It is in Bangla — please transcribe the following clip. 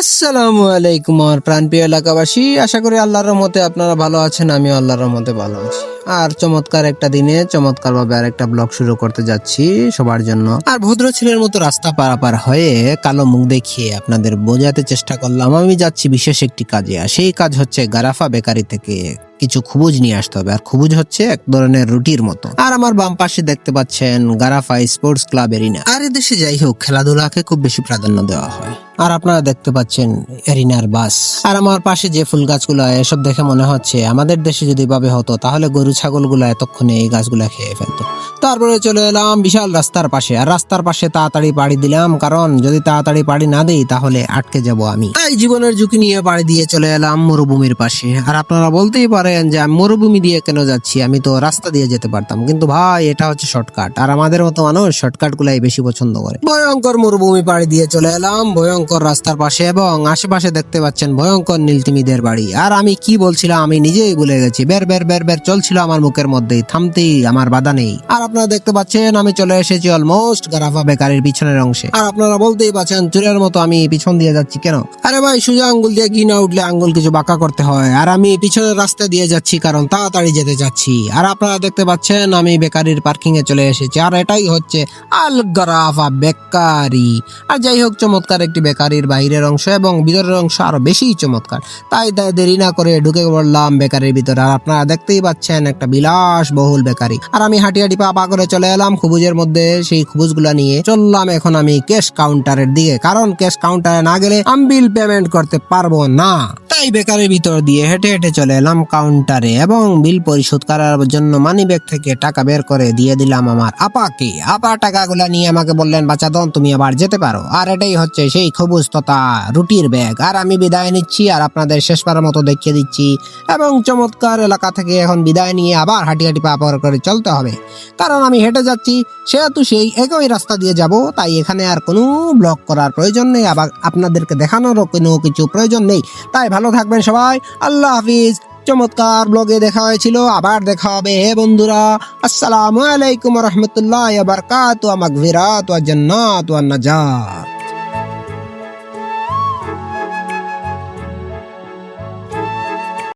আসসালামু আলাইকুম আমার প্রাণপ্রিয় এলাকাবাসী, আশা করি আল্লাহর রহমতে আপনারা ভালো আছেন। আমি আল্লাহর রহমতে ভালো আছি। আর চমৎকার একটা দিনে চমৎকার ভাবে আরেকটা ব্লগ শুরু করতে যাচ্ছি সবার জন্য। আর ভদ্র ছেলের মতো রাস্তা পারাপার হয়ে কালো মুখ দেখিয়ে আপনাদের বোঝাতে চেষ্টা করলাম আমি যাচ্ছি বিশেষ একটি কাজে। আর সেই কাজ হচ্ছে গারাফা বেকারি থেকে কিছু খুবুজ নিয়ে আসতে হবে। আর খুবুজ হচ্ছে এক ধরনের রুটির মতো। আর আমার বাম পাশে দেখতে পাচ্ছেন গারাফা স্পোর্টস ক্লাব এরিনা। আর এদেশে যাই হোক খেলাধুলাকে খুব বেশি প্রাধান্য দেওয়া হয়। আর আপনারা দেখতে পাচ্ছেন এরিনার বাস। আর আমার পাশে যে ফুল গাছগুলো, এসব দেখে মনে হচ্ছে আমাদের দেশে যদি ভাবে হতো তাহলে গরু ছাগলগুলো এতক্ষণে এই গাছগুলা খেয়ে ফেলতো। তারপরে চলে এলাম বিশাল রাস্তার পাশে। আর রাস্তার পাশে তাড়াতাড়ি পাড়ি দিলাম, কারণ যদি তাড়াতাড়ি পাড়ি না দিই তাহলে আটকে যাব আমি। তাই জীবনের ঝুঁকি নিয়ে পাড়ি দিয়ে চলে এলাম মরুভূমির পাশে। আর আপনারা বলতেই পারেন যে আমি মরুভূমি দিয়ে কেন যাচ্ছি, আমি তো রাস্তা দিয়ে যেতে পারতাম। কিন্তু ভাই, এটা হচ্ছে শর্টকাট, আর আমাদের মতো মানুষ শর্টকাট গুলাই বেশি পছন্দ করে। ভয়ঙ্কর মরুভূমি পাড়ি দিয়ে চলে এলাম ভয়ঙ্কর রাস্তার পাশে, এবং আশেপাশে দেখতে পাচ্ছেন ভয়ঙ্কর নীলতিমিদের বাড়ি। আর আমি কি বলছিলাম আমি নিজেই ভুলে গেছি। বের বের বের বের চলছিল আমার মুখের মধ্যেই, থামতেই আমার বাধা নেই। আর আপনারা দেখতে পাচ্ছেন আমি চলে এসেছি অলমোস্ট গারাফা বেকারির পিছনের অংশে। আর আপনারা বলতেই পাচ্ছেন চুরের মতো আমি পিছন দিয়ে যাচ্ছি কেন? আরে ভাই, সোজা আঙ্গুল দিয়ে ঘি না উঠলে আঙ্গুল কিছু বাঁকা করতে হয়। আর আমি পিছনের রাস্তা দিয়ে যাচ্ছি কারণ তাড়াতাড়ি যেতে যাচ্ছি। আর আপনারা দেখতে পাচ্ছেন আমি বেকারির পার্কিং এ চলে এসেছি। আর এটাই হচ্ছে আল গারাফা বেকারি। আর যাই হোক, চমৎকার একটি বেকারির বাইরের অংশ এবং ভিতরের অংশ আরো বেশি চমৎকার। তাই দেরি না করে ঢুকে পড়লাম বেকারির ভিতরে। আর আপনারা দেখতেই পাচ্ছেন একটা বিলাস বহুল বেকারি। আর আমি হাঁটি হাঁটি পা করে চলে এলাম খুবুজের মধ্যে। সেই খুবুজ গুলা নিয়ে চললাম এখন আমি ক্যাশ কাউন্টারের দিকে, কারণ ক্যাশ কাউন্টারে না গেলে আমি বিল পেমেন্ট করতে পারবো না। তাই বেকারের ভিতর দিয়ে হেঁটে হেঁটে চলে এলাম কাউন্টারে এবং বিল পরিশোধ করার জন্য মানি ব্যাগ থেকে টাকা বের করে দিয়ে দিলাম আমার আপাকে। আপা টাকাগুলা নিয়ে আমাকে বললেন, বাচ্চা দন তুমি আবার যেতে পারো। আর এটাই হচ্ছে সেই খুবুজ তথা রুটির ব্যাগ। আর আমি বিদায় নিচ্ছি আর আপনাদের শেষবারের মতো দেখিয়ে দিচ্ছি। এবং চমৎকার এলাকা থেকে এখন বিদায় নিয়ে আবার হাঁটি হাঁটি পা করে চলতে হবে, কারণ আমি হেঁটে যাচ্ছি সেহেতু সেই একই রাস্তা দিয়ে যাব। তাই এখানে আর কোনো ব্লগ করার প্রয়োজন নেই, আবার আপনাদেরকে দেখানোরও কোনো কিছু প্রয়োজন নেই। তাই ভালো থাকবেন সবাই, আল্লাহ হাফিজ। চমৎকার ব্লগে দেখা হয়েছিল, আবার দেখা হবে বন্ধুরা। আসসালামু আলাইকুম রহমতুল্লাহ বারকাতুহু, মাগফিরাত ওয়া জান্নাত ওয়া নাজাত।